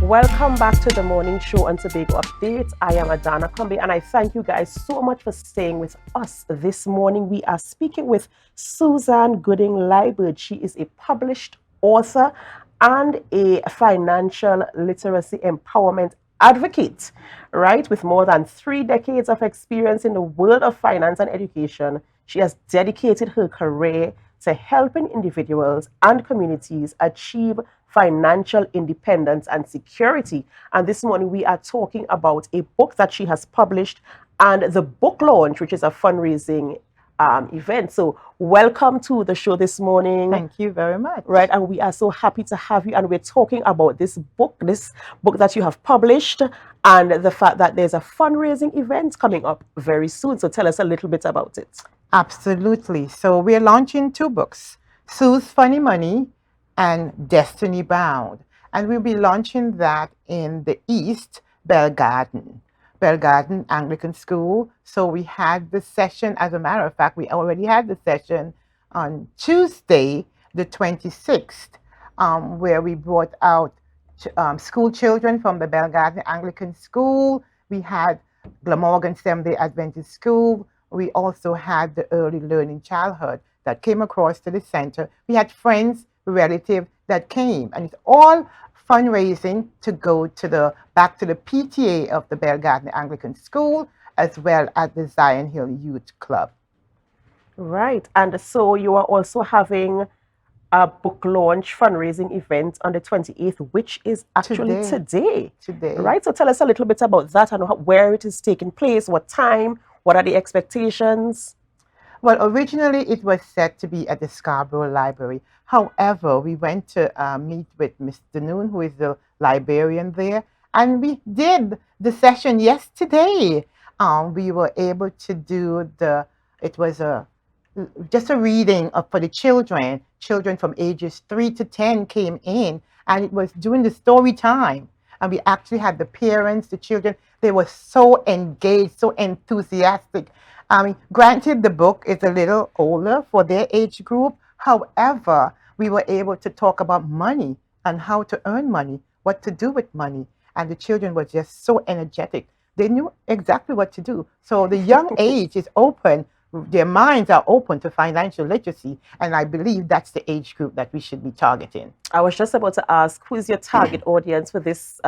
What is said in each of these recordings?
Welcome back to the morning show on Tobago Update. I am Adanna Combie, and I thank you guys so much for staying with us this morning. We are speaking with Susan Gooding-Liburd. She is a published author and a financial literacy empowerment advocate, right? With more than 3 decades of experience in the world of finance and education, she has dedicated her career to helping individuals and communities achieve financial independence and security. And this morning we are talking about a book that she has published and the book launch, which is a fundraising event. So welcome to the show this morning. Thank you very much. Right, and we are so happy to have you. And we're talking about this book that you have published, and the fact that there's a fundraising event coming up very soon. So tell us a little bit about it. Absolutely. So we're launching 2 books, Sue's Funny Money and Destiny Bound. And we'll be launching that in the East, Bell Garden Anglican School. So we had the session, as a matter of fact, we already had the session on Tuesday, the 26th, where we brought out school children from the Bell Garden Anglican School. We had Glamorgan Seventh-day Adventist School. We also had the early learning childhood that came across to the center. We had friends, relatives that came, and it's all fundraising to go to back to the PTA of the Bell Garden Anglican School, as well as the Zion Hill Youth Club. Right, and so you are also having a book launch fundraising event on the 28th, which is actually today. Right, so tell us a little bit about that and where it is taking place, what time, what are the expectations? Well, originally it was set to be at the Scarborough Library. However, we went to meet with Mr. Noon, who is the librarian there, and we did the session yesterday. We were able to do just a reading for the children. Children from ages 3 to 10 came in, and it was during the story time. And we actually had the parents, the children. They were so engaged, so enthusiastic. Granted, the book is a little older for their age group. However, we were able to talk about money and how to earn money, what to do with money. And the children were just so energetic. They knew exactly what to do. So the young age is open. Their minds are open to financial literacy. And I believe that's the age group that we should be targeting. I was just about to ask, who is your target audience for this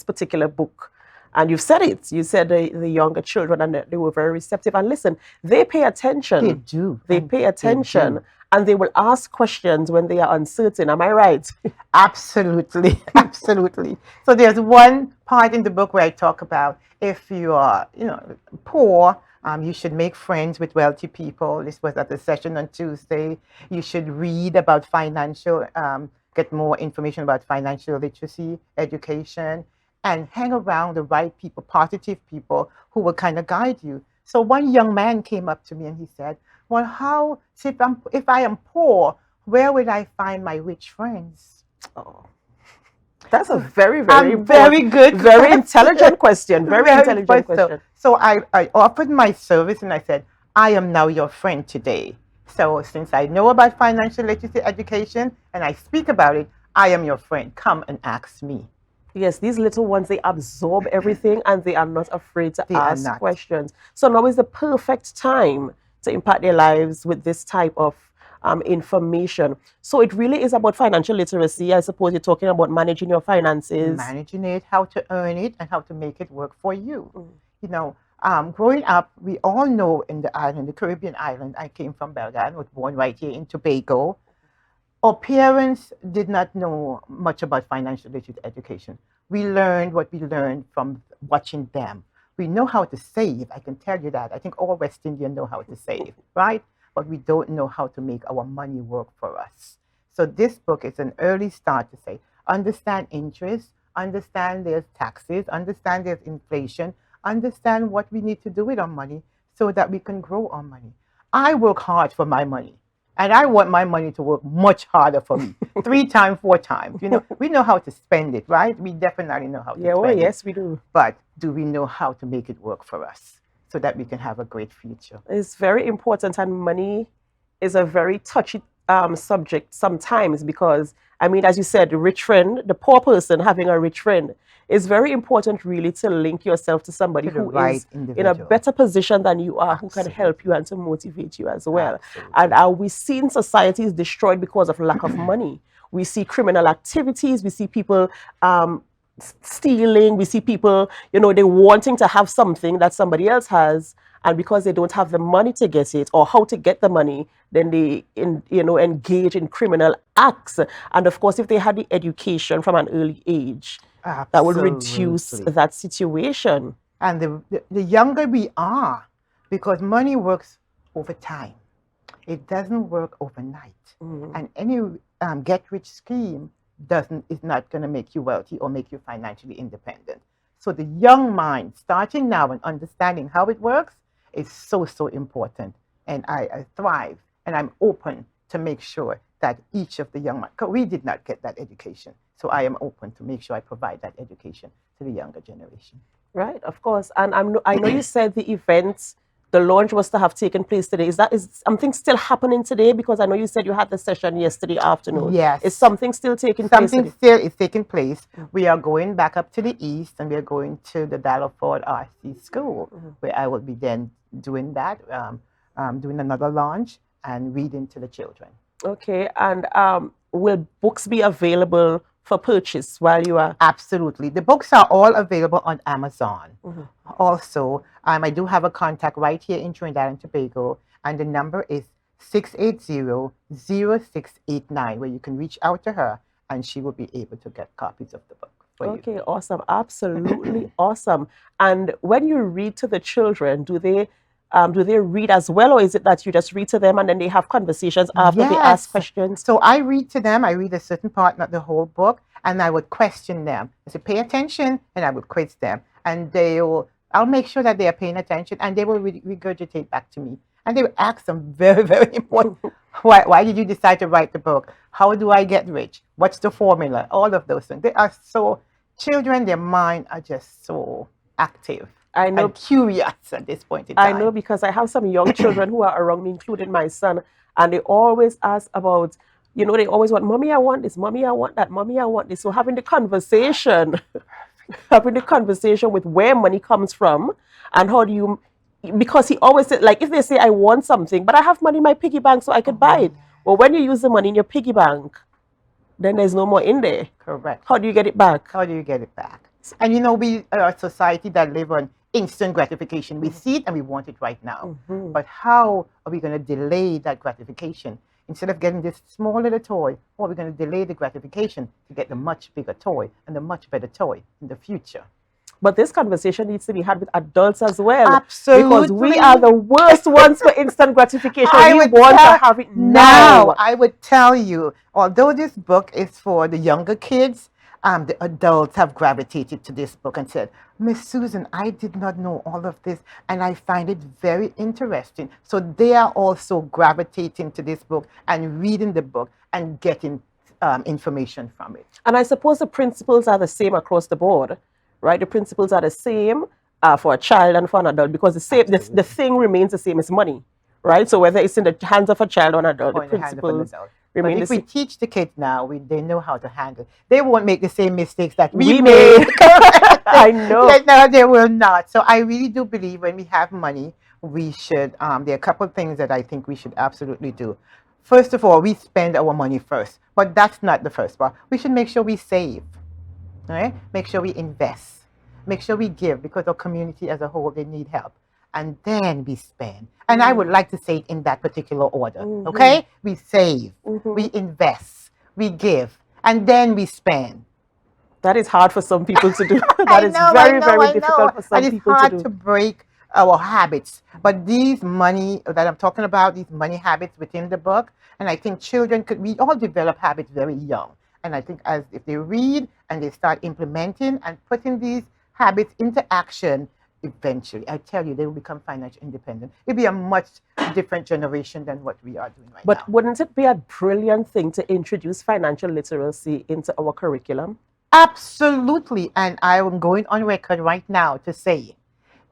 particular book? And you've said it. You said the younger children, and they were very receptive. And listen, they pay attention. They do. They pay attention. And they will ask questions when they are uncertain. Am I right? Absolutely. Absolutely. So there's one part in the book where I talk about if you are, poor, you should make friends with wealthy people. This was at the session on Tuesday. You should read about get more information about financial literacy, education, and hang around the right people, positive people who will kind of guide you. So one young man came up to me and he said, well, if I am poor, where will I find my rich friends? Oh, that's a very good, very intelligent question. Very intelligent question. So I offered my service and I said, I am now your friend today. So since I know about financial literacy education and I speak about it, I am your friend. Come and ask me. Yes, these little ones, they absorb everything and they are not afraid to ask questions. So now is the perfect time to impact their lives with this type of information. So it really is about financial literacy. I suppose you're talking about managing your finances. Managing it, how to earn it, and how to make it work for you. Growing up, we all know in the Caribbean island, I came from Bell Garden, was born right here in Tobago. Our parents did not know much about financial literacy education. We learned what we learned from watching them. We know how to save, I can tell you that. I think all West Indians know how to save, right? But we don't know how to make our money work for us. So this book is an early start to say, understand interest, understand there's taxes, understand there's inflation, understand what we need to do with our money so that we can grow our money. I work hard for my money. And I want my money to work much harder for me, 3 times, 4 times. We know how to spend it, right? We definitely know how to spend it. Yes, we do. But do we know how to make it work for us so that we can have a great future? It's very important, and money is a very touchy subject sometimes because, I mean, as you said, the rich friend, the poor person having a rich friend, is very important really to link yourself to somebody To the who right is in a individual. better position than you are, who can help you Absolutely. and to motivate you as well. And Absolutely. we see societies destroyed because of lack of money. We see criminal activities, we see people um, stealing, we see people, they wanting to have something that somebody else has, and because they don't have the money to get it or how to get the money, then they engage in criminal acts. And of course, if they had the education from an early age, that would reduce Absolutely. that situation. And the younger we are, because money works over time, it doesn't work overnight. And any get rich scheme is not going to make you wealthy or make you financially independent. So the young mind, starting now and understanding how it works, is so important. And I thrive and I'm open to make sure that each of the young minds, because we did not get that education. So I am open to make sure I provide that education to the younger generation. Right, of course. And I know you said the event, the launch was to have taken place today. Is something still happening today? Because I know you said you had the session yesterday afternoon. Is Yes. something still taking place Something today? still is taking place. We are going back up to the east and we are going to the Ford RC School, where I will be then doing that, doing another launch and reading to the children. Okay, and will books be available for purchase while you are? Absolutely. The books are all available on Amazon. Also, I do have a contact right here in Trinidad and Tobago, and the number is 680-0689, where you can reach out to her and she will be able to get copies of the book for you. Okay, awesome, absolutely awesome. And when you read to the children, do they read as well, or is it that you just read to them and then they have conversations after they ask Yes. questions? So I read to them. I read a certain part, not the whole book, and I would question them. I say, pay attention, and I would quiz them. And I'll make sure that they are paying attention, and they will regurgitate back to me. And they will ask some very, very important, why did you decide to write the book? How do I get rich? What's the formula? All of those things. They are so, children, their mind are just so active I know, and curious at this point in I know time. because I have some young children who are around me, including my son, and they always ask about, they always want, mommy, I want this, mommy, I want that, mommy, I want this. So having the conversation with where money comes from and how do you, because he always said, like, if they say I want something, but I have money in my piggy bank so I could buy it. Well, when you use the money in your piggy bank, then there's no more in there. Correct. How do you get it back? How do you get it back? And we are a society that live on instant gratification. We see it and we want it right now. But how are we going to delay that gratification? Instead of getting this small little toy, how are we going to delay the gratification to get the much bigger toy and the much better toy in the future? But this conversation needs to be had with adults as well. Absolutely. Because we are the worst ones for instant gratification. I We would want to tell- have it Now, now. I would tell you, although this book is for the younger kids, the adults have gravitated to this book and said, Miss Susan, I did not know all of this, and I find it very interesting. So they are also gravitating to this book and reading the book and getting information from it. And I suppose the principles are the same across the board, right? The principles are the same for a child and for an adult because the thing remains the same as money, right? So whether it's in the hands of a child or an adult, Or the in the hand of an principles adult. remain But the if we same. teach the kids now, they know how to handle it. They won't make the same mistakes that We we made. made. Correct. I know. No, they will not. So I really do believe when we have money, we should, there are a couple of things that I think we should absolutely do. First of all, we spend our money first, but that's not the first part. We should make sure we save, right? Make sure we invest, make sure we give because our community as a whole, they need help. And then we spend. And I would like to say it in that particular order, okay? We save, we invest, we give, and then we spend. That is hard for some people to do. That I is know, very, I know, very I difficult know. for some And it's people to hard do. to break our habits. But these money that I'm talking about, these money habits within the book, and I think we all develop habits very young. And I think if they read and they start implementing and putting these habits into action, eventually, I tell you, they will become financially independent. It'll be a much different generation than what we are doing right now. But wouldn't it be a brilliant thing to introduce financial literacy into our curriculum? Absolutely. And I am going on record right now to say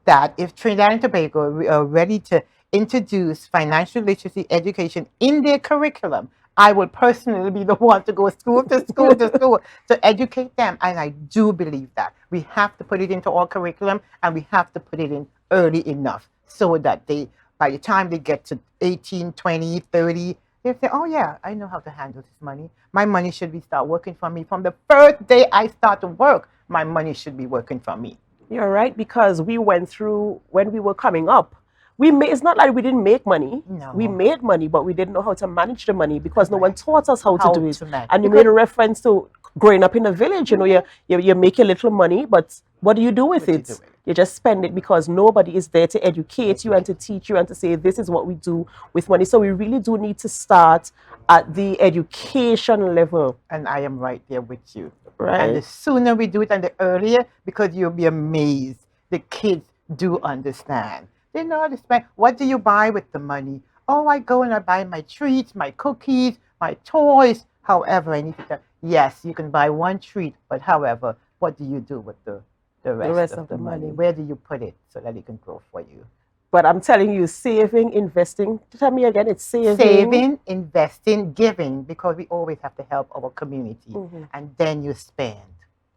that if Trinidad and Tobago are ready to introduce financial literacy education in their curriculum, I will personally be the one to go school to school to school to educate them. And I do believe that we have to put it into our curriculum, and we have to put it in early enough so that they, by the time they get to 18, 20, 30, they say, oh yeah, I know how to handle this money. My money should be start working for me. From the first day I start to work, my money should be working for me. You're right, because we went through when we were coming up. It's not like we didn't make money. No. We made money, but we didn't know how to manage the money because no one taught us how to do it. And you Because- made a reference to growing up in a village. You know, you make your little money, but what do you do with it? You just spend it because nobody is there to educate you and to teach you and to say this is what we do with money. So we really do need to start at the education level. And I am right there with you. Right. And the sooner we do it and the earlier, because you'll be amazed. The kids do understand. They know how to spend. What do you buy with the money? Oh, I go and I buy my treats, my cookies, my toys. However, I need to. Yes, you can buy one treat, but however, what do you do with the rest of the money? Where do you put it so that it can grow for you? But I'm telling you, saving, investing. Tell me again, it's saving. Saving, investing, giving, because we always have to help our community. And then you spend.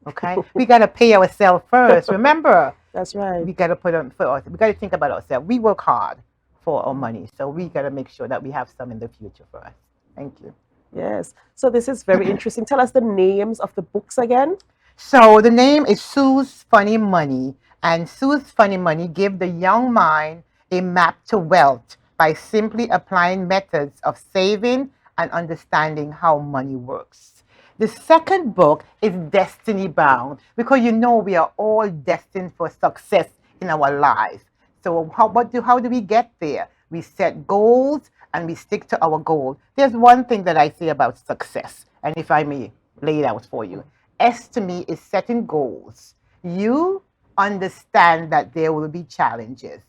Okay? We got to pay ourselves first. Remember? That's right. We got to we got to think about ourselves. We work hard for our money. So we got to make sure that we have some in the future for us. Thank you. Yes. So this is very interesting. Tell us the names of the books again. So the name is Sue's Funny Money. And Sue's Funny Money give the young mind a map to wealth by simply applying methods of saving and understanding how money works. The second book is Destiny Bound, because you know we are all destined for success in our lives. So how do we get there? We set goals and we stick to our goal. There's one thing that I say about success, and if I may lay it out for you. S to me is setting goals. You understand that there will be challenges.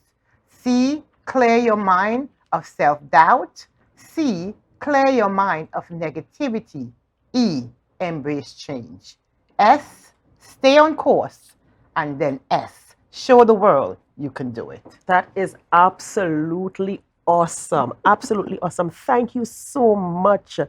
C, clear your mind of self-doubt. C, clear your mind of negativity. E, embrace change. S, stay on course. And then S, show the world you can do it. That is absolutely awesome. Absolutely awesome. Thank you so much,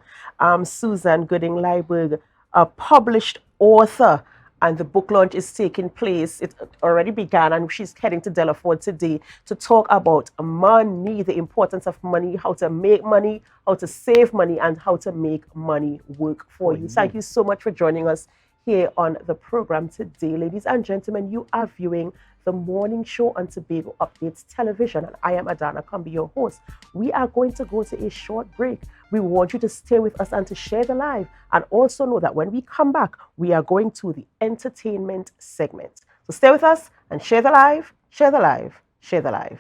Susan Gooding-Liburd, a published author. And the book launch is taking place. It already began, and she's heading to Delaford today to talk about money, the importance of money, how to make money, how to save money, and how to make money work for you. Thank you so much for joining us here on the program today. Ladies and gentlemen, you are viewing the morning show on Tobago Updates Television, and I am Adanna Combie, your host. We are going to go to a short break. We want you to stay with us and to share the live, and also know that when we come back, we are going to the entertainment segment. So stay with us and share the live, share the live, share the live.